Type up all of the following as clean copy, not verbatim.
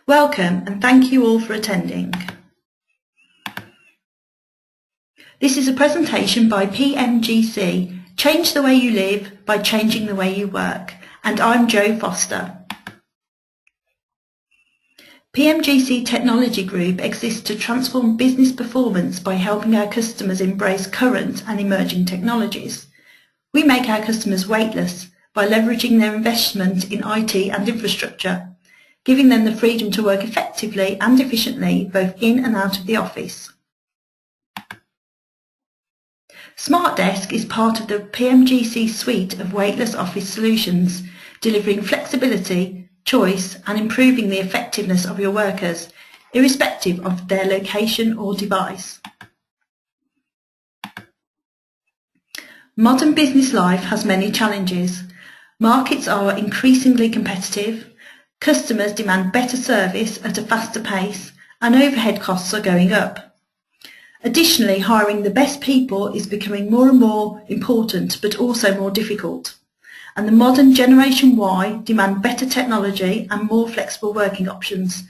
Welcome and thank you all for attending. This is a presentation by PMGC, Change the Way You Live by Changing the Way You Work, and I'm Jo Foster. PMGC Technology Group exists to transform business performance by helping our customers embrace current and emerging technologies. We make our customers weightless by leveraging their investment in IT and infrastructure, giving them the freedom to work effectively and efficiently both in and out of the office. SmartDesk is part of the PMGC suite of weightless office solutions, delivering flexibility, choice and improving the effectiveness of your workers, irrespective of their location or device. Modern business life has many challenges. Markets are increasingly competitive, customers demand better service at a faster pace, and overhead costs are going up. Additionally, hiring the best people is becoming more and more important, but also more difficult. And the modern Generation Y demand better technology and more flexible working options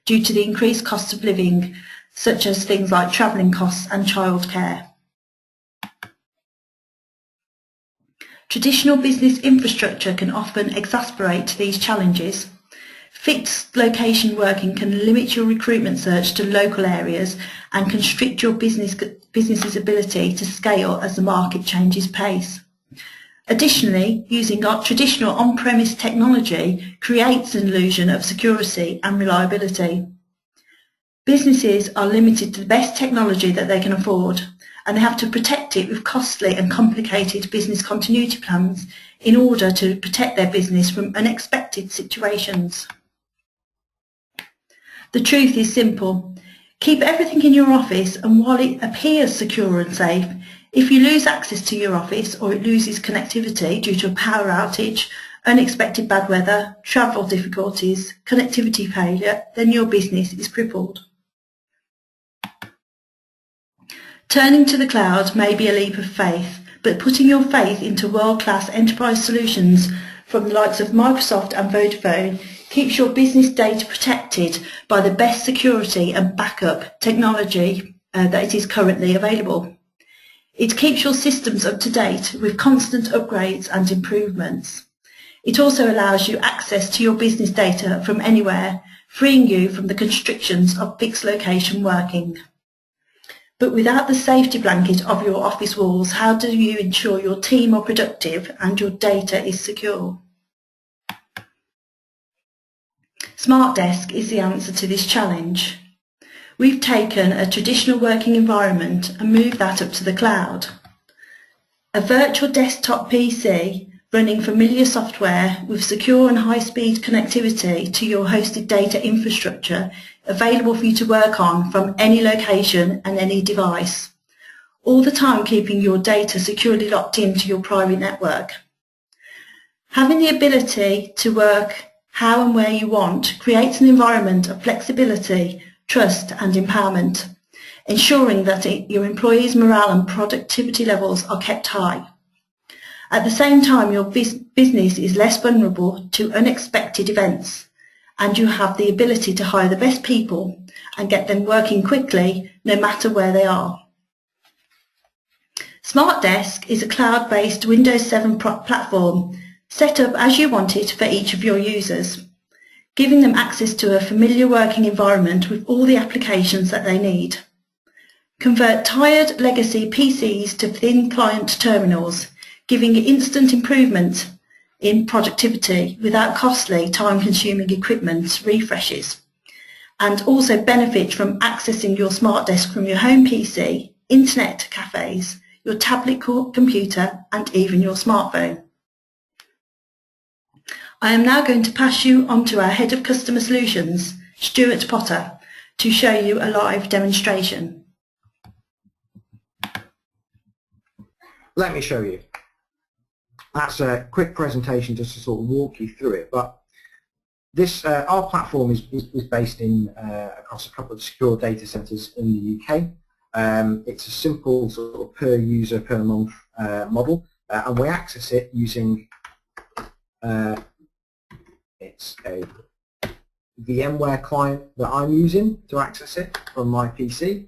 due to the increased cost of living, such as things like travelling costs and childcare. Traditional business infrastructure can often exacerbate these challenges. Fixed location working can limit your recruitment search to local areas and constrict your business's ability to scale as the market changes pace. Additionally, using our traditional on-premise technology creates an illusion of security and reliability. Businesses are limited to the best technology that they can afford, and they have to protect it with costly and complicated business continuity plans in order to protect their business from unexpected situations. The truth is simple. Keep everything in your office, and while it appears secure and safe, if you lose access to your office or it loses connectivity due to a power outage, unexpected bad weather, travel difficulties, connectivity failure, then your business is crippled. Turning to the cloud may be a leap of faith, but putting your faith into world-class enterprise solutions from the likes of Microsoft and Vodafone keeps your business data protected by the best security and backup technology that is currently available. It keeps your systems up to date with constant upgrades and improvements. It also allows you access to your business data from anywhere, freeing you from the constrictions of fixed location working. But without the safety blanket of your office walls, how do you ensure your team are productive and your data is secure? SmartDesk is the answer to this challenge. We've taken a traditional working environment and moved that up to the cloud. A virtual desktop PC running familiar software with secure and high-speed connectivity to your hosted data infrastructure available for you to work on from any location and any device, all the time keeping your data securely locked into your private network. Having the ability to work how and where you want creates an environment of flexibility, trust and empowerment, ensuring that your employees' morale and productivity levels are kept high. At the same time, your business is less vulnerable to unexpected events, and you have the ability to hire the best people and get them working quickly no matter where they are. SmartDesk is a cloud-based Windows 7 platform set up as you want it for each of your users, giving them access to a familiar working environment with all the applications that they need. Convert tired legacy PCs to thin client terminals, giving instant improvement in productivity without costly, time-consuming equipment refreshes, and also benefit from accessing your SmartDesk from your home PC, internet cafes, your tablet computer and even your smartphone. I am now going to pass you on to our Head of Customer Solutions, Stuart Potter, to show you a live demonstration. Let me show you. That's a quick presentation just to sort of walk you through it. But this, our platform is based in across a couple of secure data centers in the UK. It's a simple sort of per user per month model, and we access it using it's a VMware client that I'm using to access it from my PC.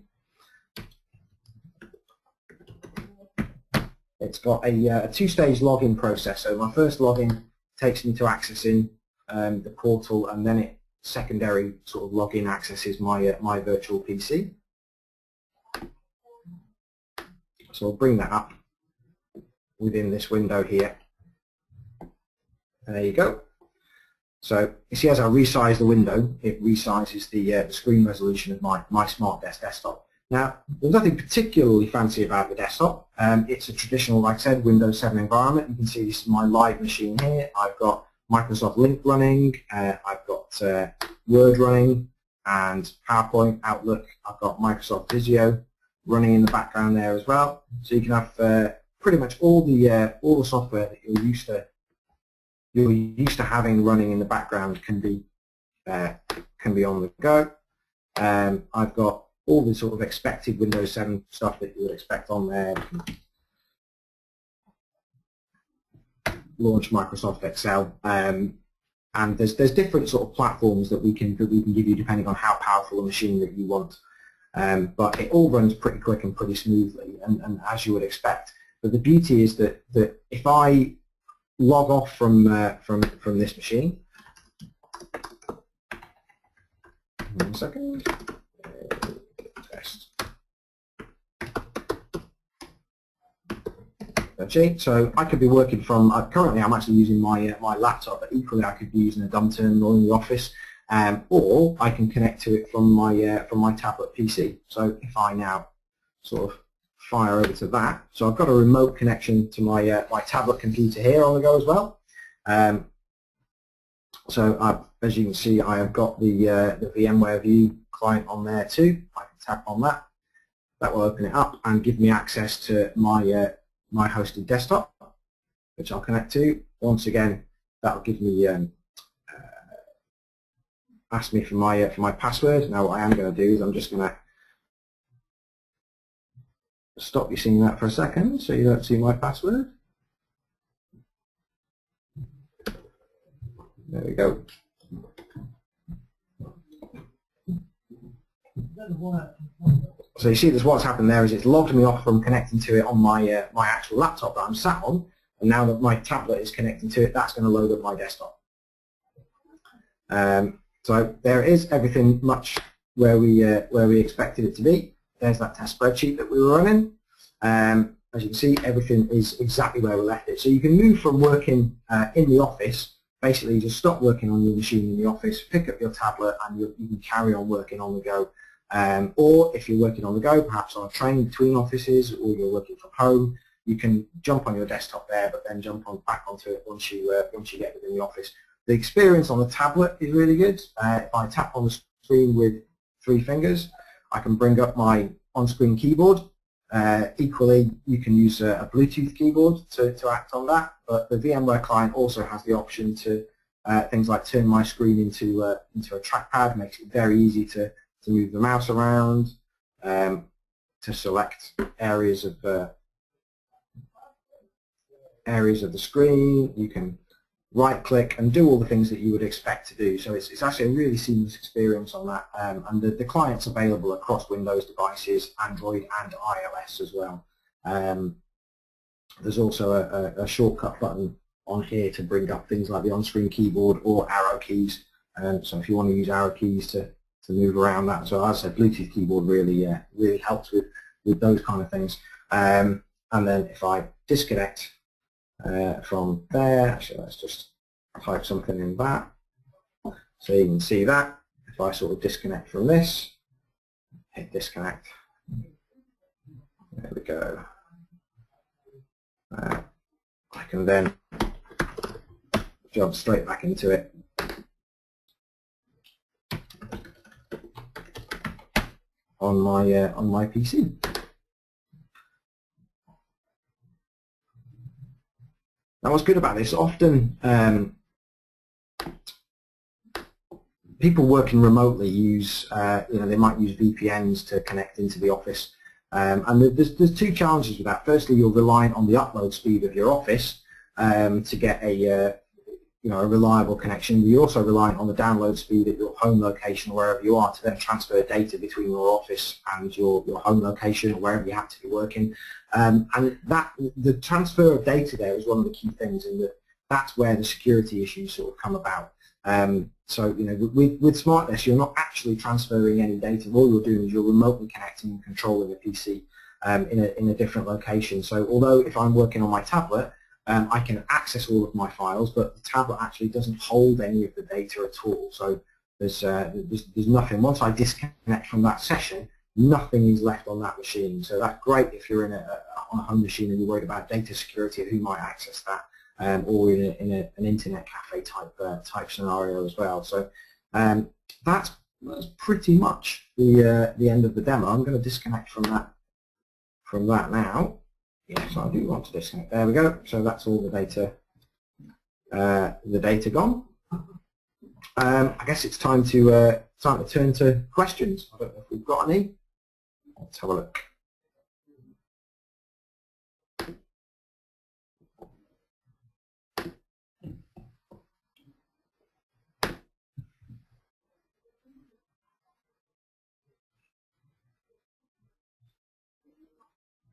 It's got a two-stage login process. So my first login takes me to accessing the portal, and then it secondary sort of login accesses my my virtual PC. So I'll bring that up within this window here. And there you go. So you see, as I resize the window, it resizes the screen resolution of my SmartDesk desktop. Now, there's nothing particularly fancy about the desktop. It's a traditional, like I said, Windows 7 environment. You can see this is my live machine here. I've got Microsoft Link running, I've got Word running, and PowerPoint, Outlook. I've got Microsoft Visio running in the background there as well. So you can have pretty much all the software that you're used to having running in the background can be on the go. I've got all the sort of expected Windows 7 stuff that you would expect on there. Launch Microsoft Excel, and there's different sort of platforms that we can give you depending on how powerful a machine that you want. But it all runs pretty quick and pretty smoothly, and as you would expect. But the beauty is that if I log off from this machine, 1 second. Test. So I could be working from, currently I'm actually using my laptop, but equally I could be using a dumb terminal in the office, or I can connect to it from my tablet PC. So if I now sort of fire over to that, so I've got a remote connection to my my tablet computer here on the go as well. So as you can see, I have got the VMware View client on there too. I can tap on that. That will open it up and give me access to my my hosted desktop, which I'll connect to. Once again, that will give me ask me for my password. Now what I am going to do is I'm just going to stop you seeing that for a second, so you don't see my password. There we go. So you see, there's what's happened there is it's logged me off from connecting to it on my my actual laptop that I'm sat on, and now that my tablet is connecting to it, that's going to load up my desktop. So there is everything much where we expected it to be. There's that test spreadsheet that we were running. As you can see, everything is exactly where we left it. So you can move from working in the office, basically just stop working on your machine in the office, pick up your tablet, and you can carry on working on the go. Or if you're working on the go, perhaps on a train between offices, or you're working from home, you can jump on your desktop there, but then jump back onto it once you get within the office. The experience on the tablet is really good. If I tap on the screen with 3 fingers, I can bring up my on-screen keyboard. Equally, you can use a Bluetooth keyboard to act on that, but the VMware client also has the option to things like turn my screen into a trackpad. Makes it very easy to move the mouse around, to select areas of the screen. You can right-click and do all the things that you would expect to do. So it's actually a really seamless experience on that, and the client's available across Windows devices, Android and iOS as well. There's also a shortcut button on here to bring up things like the on-screen keyboard or arrow keys. So if you want to use arrow keys to move around that, so as I said, Bluetooth keyboard really helps with those kind of things. And then if I disconnect from there, actually let's just type something in that, so you can see that. If I sort of disconnect from this, hit disconnect, there we go. I can then jump straight back into it on my PC. Now, what's good about this? Often, people working remotely use, they might use VPNs to connect into the office, and there's 2 challenges with that. Firstly, you're relying on the upload speed of your office to get a reliable connection. You're also reliant on the download speed at your home location or wherever you are to then transfer data between your office and your home location or wherever you have to be working. And the transfer of data there is one of the key things, and that's where the security issues sort of come about. So with SmartDesk, you're not actually transferring any data. All you're doing is you're remotely connecting and controlling a PC in a different location. So although if I'm working on my tablet, I can access all of my files, but the tablet actually doesn't hold any of the data at all. So there's nothing. Once I disconnect from that session, nothing is left on that machine. So that's great if you're on a home machine and you're worried about data security and who might access that, or in an internet cafe type scenario as well. So that's pretty much the end of the demo. I'm going to disconnect from that now. Yes, I do want to disconnect. There we go. So that's all the data gone. I guess it's time to turn to questions. I don't know if we've got any. Let's have a look.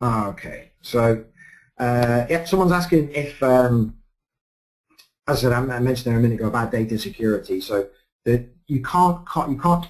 Okay, so yeah, someone's asking if, as I said, I mentioned there a minute ago about data security. So that you can't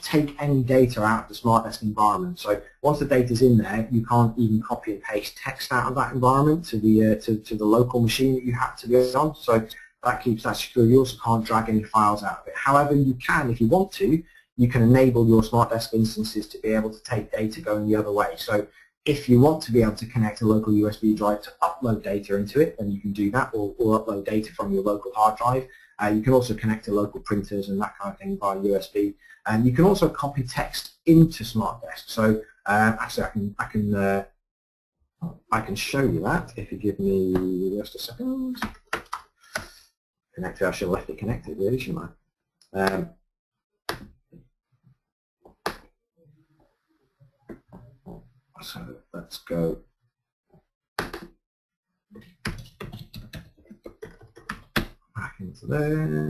take any data out of the SmartDesk environment. So once the data's in there, you can't even copy and paste text out of that environment to the local machine that you have to be on. So that keeps that secure. You also can't drag any files out of it. However, you can, if you want to, you can enable your SmartDesk instances to be able to take data going the other way. So if you want to be able to connect a local USB drive to upload data into it, then you can do that, or upload data from your local hard drive. You can also connect to local printers and that kind of thing via USB. And you can also copy text into SmartDesk. So actually, I can show you that if you give me just a second. Connected. I should have left it connected, really, shouldn't I? So let's go back into there.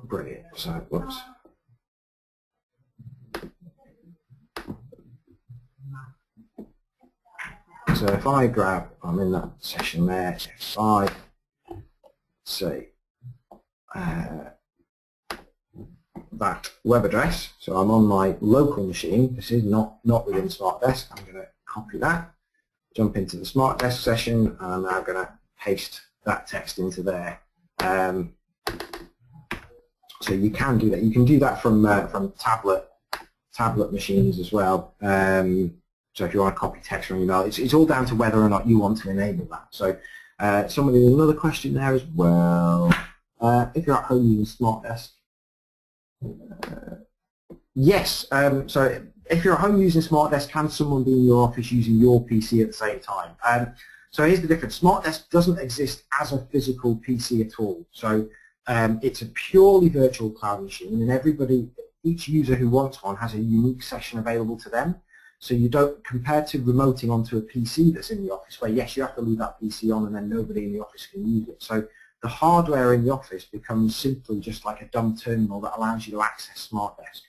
Brilliant. So, whoops. So if I grab, I'm in that session there, if I say that web address, so I'm on my local machine, this is not within SmartDesk, I'm going to copy that, jump into the SmartDesk session, and I'm now going to paste that text into there. So you can do that. You can do that from tablet machines as well. So if you want to copy text from email, it's all down to whether or not you want to enable that. So somebody with another question there as well. If you're at home using SmartDesk, yes. So if you're at home using SmartDesk, can someone be in your office using your PC at the same time? So here's the difference. SmartDesk doesn't exist as a physical PC at all. So it's a purely virtual cloud machine, and each user who wants one has a unique session available to them. So you don't, compared to remoting onto a PC that's in the office, where yes, you have to leave that PC on and then nobody in the office can use it. So the hardware in the office becomes simply just like a dumb terminal that allows you to access SmartDesk.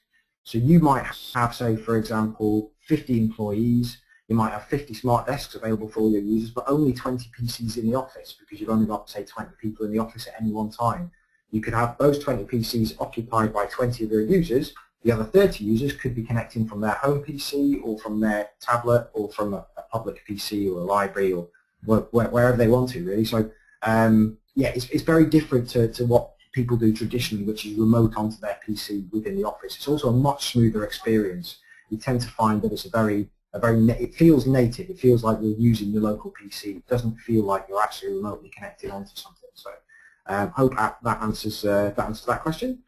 So you might have, say, for example, 50 employees. You might have 50 SmartDesks available for all your users, but only 20 PCs in the office because you've only got, say, 20 people in the office at any one time. You could have those 20 PCs occupied by 20 of your users. The other 30 users could be connecting from their home PC or from their tablet or from a public PC or a library or wherever they want to, really. So yeah, it's very different to what people do traditionally, which is remote onto their PC within the office. It's also a much smoother experience. You tend to find that it's it feels native. It feels like you're using your local PC. It doesn't feel like you're actually remotely connected onto something. So hope that answers that question.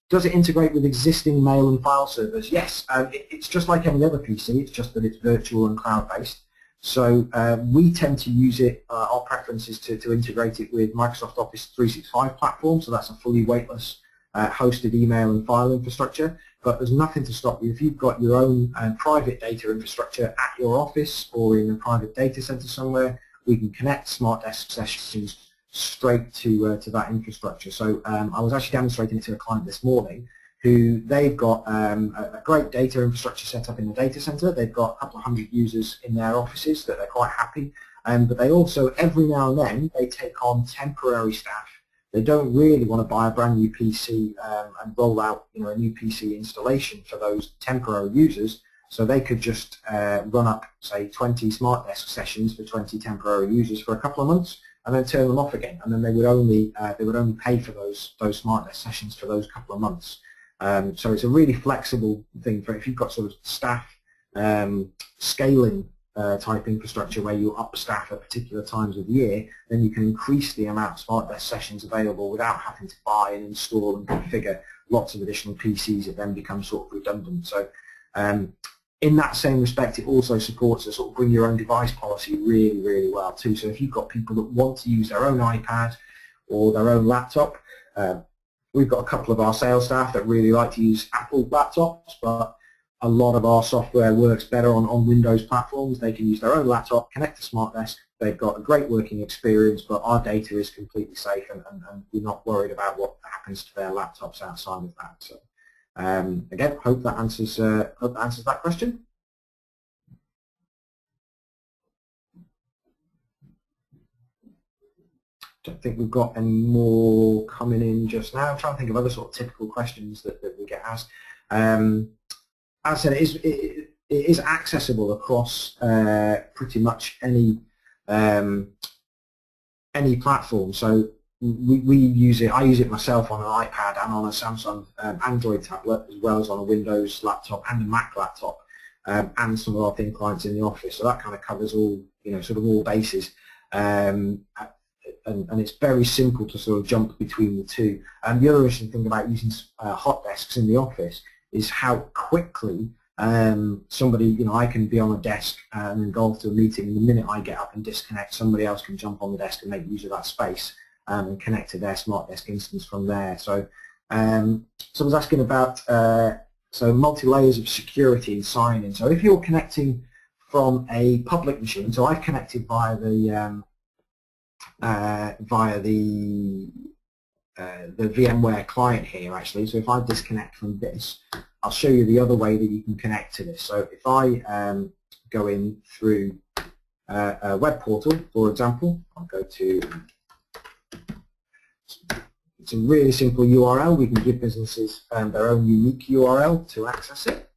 Does it integrate with existing mail and file servers? Yes, it's just like any other PC, it's just that it's virtual and cloud-based. So we tend to use it, our preference is to integrate it with Microsoft Office 365 platform, so that's a fully weightless hosted email and file infrastructure. but there's nothing to stop you. If you've got your own private data infrastructure at your office or in a private data center somewhere, we can connect SmartDesk sessions straight to that infrastructure. So I was actually demonstrating it to a client this morning who they've got a great data infrastructure set up in the data center. They've got a couple of hundred users in their offices that they're quite happy, but they also, every now and then, they take on temporary staff. They don't really want to buy a brand new PC and roll out a new PC installation for those temporary users, so they could just run up, say, 20 SmartDesk sessions for 20 temporary users for a couple of months, and then turn them off again, and then they would only pay for those SmartDesk sessions for those couple of months. So it's a really flexible thing for if you've got sort of staff scaling type infrastructure where you up staff at particular times of the year, then you can increase the amount of SmartDesk sessions available without having to buy and install and configure lots of additional PCs. It then becomes sort of redundant. So in that same respect, it also supports a sort of bring your own device policy really, really well too. So if you've got people that want to use their own iPad or their own laptop, we've got a couple of our sales staff that really like to use Apple laptops, but a lot of our software works better on Windows platforms. They can use their own laptop, connect to SmartDesk. They've got a great working experience, but our data is completely safe, and we're not worried about what happens to their laptops outside of that. So, again, hope that answers that question. Don't think we've got any more coming in just now. I'm trying to think of other sort of typical questions that we get asked. As I said, it is accessible across pretty much any platform. So we use it. I use it myself on an iPad and on a Samsung Android tablet, as well as on a Windows laptop and a Mac laptop, and some of our thin clients in the office. So that kind of covers all, sort of all bases. And it's very simple to sort of jump between the two. And the other interesting thing about using hot desks in the office is how quickly somebody, I can be on a desk and then go off to a meeting, and the minute I get up and disconnect, somebody else can jump on the desk and make use of that space and connect to their SmartDesk instance from there. So someone's asking about multi-layers of security and sign-in. So if you're connecting from a public machine, so I've connected via the VMware client here actually. So if I disconnect from this, I'll show you the other way that you can connect to this. So if I go in through a web portal, for example, I'll go to, it's a really simple URL. We can give businesses their own unique URL to access it.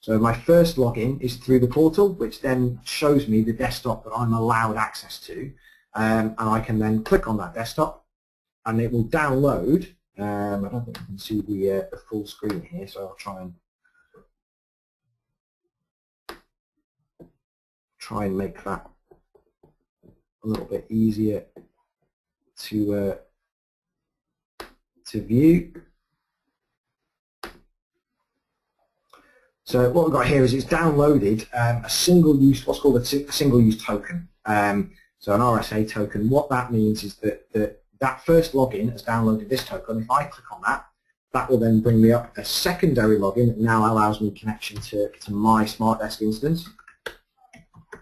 So my first login is through the portal, which then shows me the desktop that I'm allowed access to, and I can then click on that desktop, and it will download. I don't think you can see the full screen here, so I'll try and make that a little bit easier to view. So what we've got here is it's downloaded a single-use, what's called a single-use token. So an RSA token. What that means is that that first login has downloaded this token. If I click on that, that will then bring me up a secondary login that now allows me connection to my SmartDesk instance.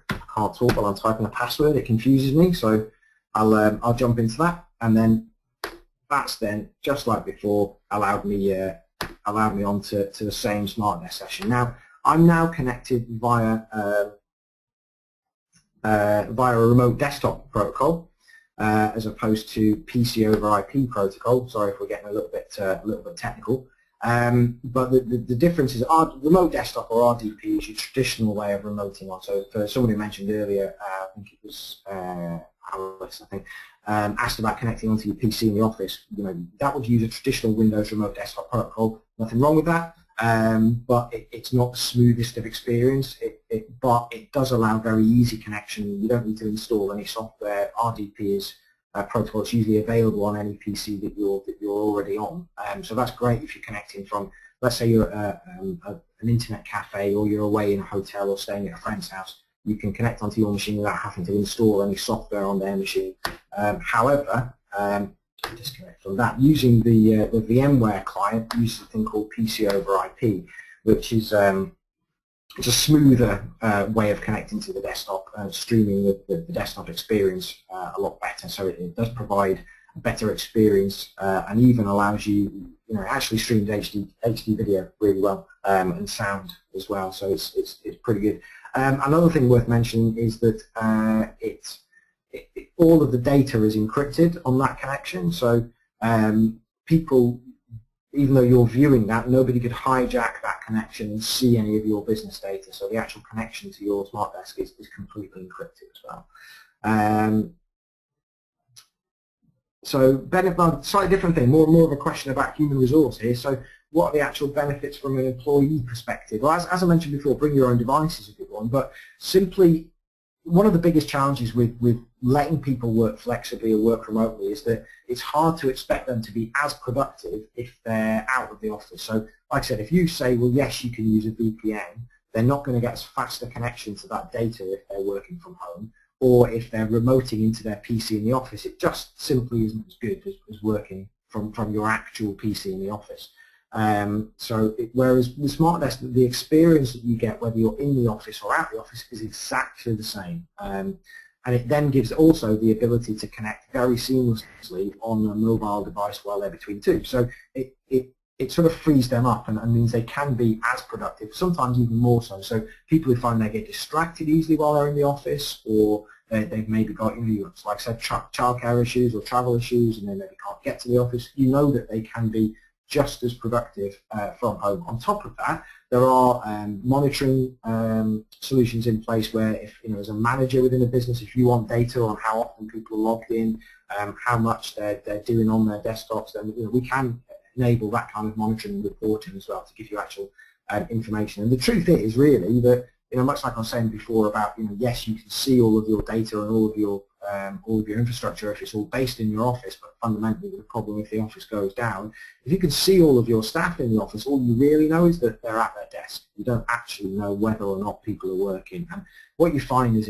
I can't talk while I'm typing a password. It confuses me. So I'll jump into that, and then that's then, just like before, allowed me onto the same SmartDesk session. Now I'm now connected via a remote desktop protocol as opposed to PC over IP protocol. Sorry if we're getting a little bit technical, but the difference is our remote desktop, or RDP, is your traditional way of remoting on. So for somebody who mentioned earlier, I think it was Alice, I think, asked about connecting onto your PC in the office. That would use a traditional Windows remote desktop protocol. Nothing wrong with that, but it's not the smoothest of experience. But it does allow very easy connection. You don't need to install any software. RDP is a protocol that's usually available on any PC that you're already on. So that's great if you're connecting from, let's say you're an internet cafe, or you're away in a hotel or staying at a friend's house. You can connect onto your machine without having to install any software on their machine. However, disconnect from that. Using the VMware client, uses a thing called PC over IP, which is it's a smoother way of connecting to the desktop and streaming the desktop experience a lot better. So it does provide a better experience and even allows you, actually streams HD video really well and sound as well. So it's pretty good. Another thing worth mentioning is that all of the data is encrypted on that connection. So people, even though you're viewing that, nobody could hijack that connection and see any of your business data. So the actual connection to your SmartDesk is completely encrypted as well. So slightly different thing, more of a question about human resource here. So what are the actual benefits from an employee perspective? Well, as I mentioned before, bring your own devices if you want, but simply one of the biggest challenges with letting people work flexibly or work remotely is that it's hard to expect them to be as productive if they're out of the office. So like I said, if you say, well, yes, you can use a VPN, they're not going to get as fast a connection to that data if they're working from home, or if they're remoting into their PC in the office. It just simply isn't as good as working from your actual PC in the office. Whereas with SmartDesk, the experience that you get whether you're in the office or out the office is exactly the same. And it then gives also the ability to connect very seamlessly on a mobile device while they're between two. So it sort of frees them up and means they can be as productive, sometimes even more so. So people who find they get distracted easily while they're in the office, or they've maybe got, like I said, childcare issues or travel issues, and they maybe can't get to the office, that they can be just as productive from home. On top of that, there are monitoring solutions in place where, if as a manager within a business, if you want data on how often people are logged in, how much they're doing on their desktops, then we can enable that kind of monitoring and reporting as well to give you actual information. And the truth is really that, much like I was saying before about, yes, you can see all of your data and all of your infrastructure if it's all based in your office, but fundamentally the problem if the office goes down, if you can see all of your staff in the office, all you really know is that they're at their desk. You don't actually know whether or not people are working. And what you find is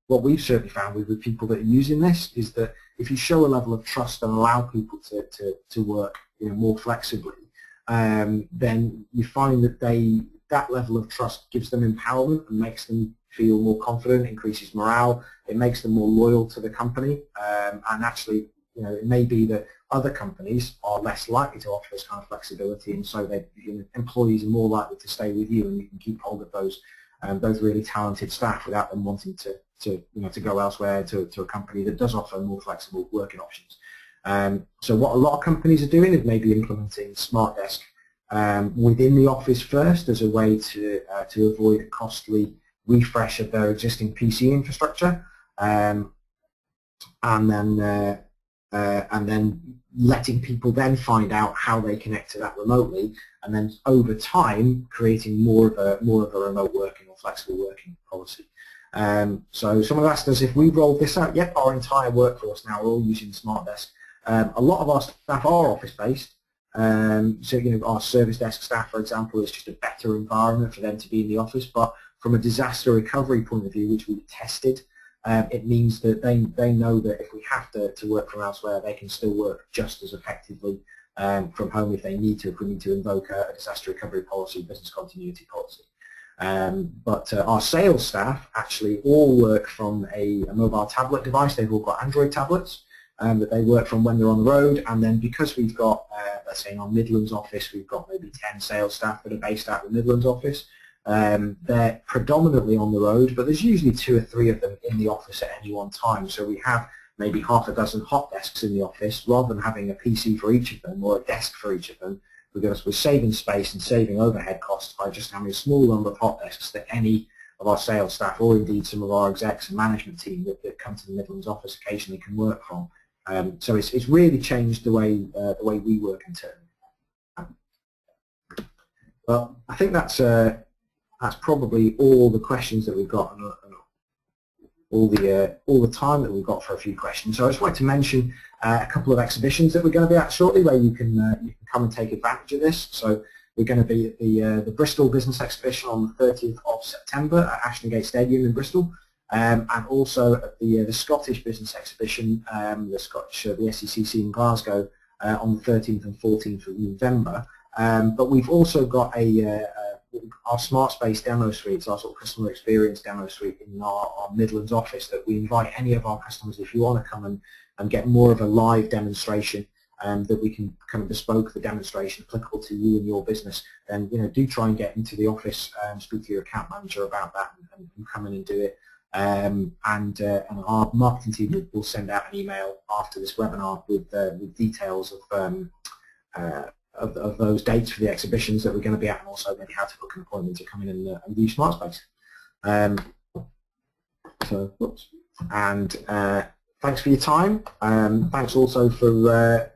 what we've certainly found with people that are using this is that if you show a level of trust and allow people to work more flexibly, then you find that that level of trust gives them empowerment and makes them feel more confident, increases morale, it makes them more loyal to the company, and actually, it may be that other companies are less likely to offer this kind of flexibility, and so employees are more likely to stay with you, and you can keep hold of those really talented staff without them wanting to go elsewhere to a company that does offer more flexible working options. So what a lot of companies are doing is maybe implementing SmartDesk within the office first as a way to avoid a costly refresh of their existing PC infrastructure, and then letting people then find out how they connect to that remotely, and then over time creating more of a remote working or flexible working policy. So someone asked us if we rolled this out. Yep, our entire workforce now are all using SmartDesk. A lot of our staff are office-based. So our service desk staff, for example, is just a better environment for them to be in the office. But from a disaster recovery point of view, which we've tested, it means that they know that if we have to work from elsewhere, they can still work just as effectively from home if they need to, if we need to invoke a disaster recovery policy, business continuity policy. But our sales staff actually all work from a mobile tablet device. They've all got Android tablets that they work from when they're on the road, and then because we've got, let's say in our Midlands office, we've got maybe 10 sales staff that are based out of the Midlands office. They're predominantly on the road, but there's usually 2 or 3 of them in the office at any one time. So we have maybe half a dozen hot desks in the office, rather than having a PC for each of them or a desk for each of them, because we're saving space and saving overhead costs by just having a small number of hot desks that any of our sales staff, or indeed some of our execs and management team that come to the Midlands office occasionally, can work from. So it's really changed the way we work internally. Well, I think that's probably all the questions that we've got, and all the time that we've got for a few questions. So I just wanted to mention a couple of exhibitions that we're going to be at shortly, where you can come and take advantage of this. So we're going to be at the Bristol Business Exhibition on the 30th of September at Ashton Gate Stadium in Bristol. and also at the Scottish Business Exhibition, the SECC in Glasgow, on the 13th and 14th of November. But we've also got our Smart Space demo suites, our sort of customer experience demo suite in our Midlands office, that we invite any of our customers, if you want to come and get more of a live demonstration, that we can kind of bespoke the demonstration applicable to you and your business, then do try and get into the office and speak to your account manager about that and come in and do it. And our marketing team will send out an email after this webinar with details of those dates for the exhibitions that we're going to be at, and also maybe how to book an appointment to come in and view SmartSpace. Thanks for your time. Thanks also for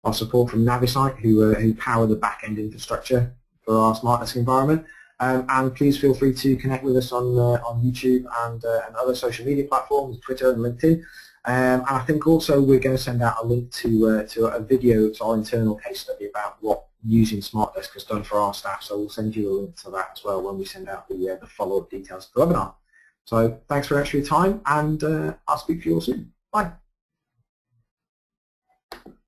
our support from Navisite, who power the back-end infrastructure for our SmartDesk environment. And please feel free to connect with us on YouTube and other social media platforms, Twitter and LinkedIn. And I think also we're going to send out a link to a video to our internal case study about what using SmartDesk has done for our staff. So we'll send you a link to that as well when we send out the follow-up details of the webinar. So thanks very much for your time, and I'll speak to you all soon. Bye.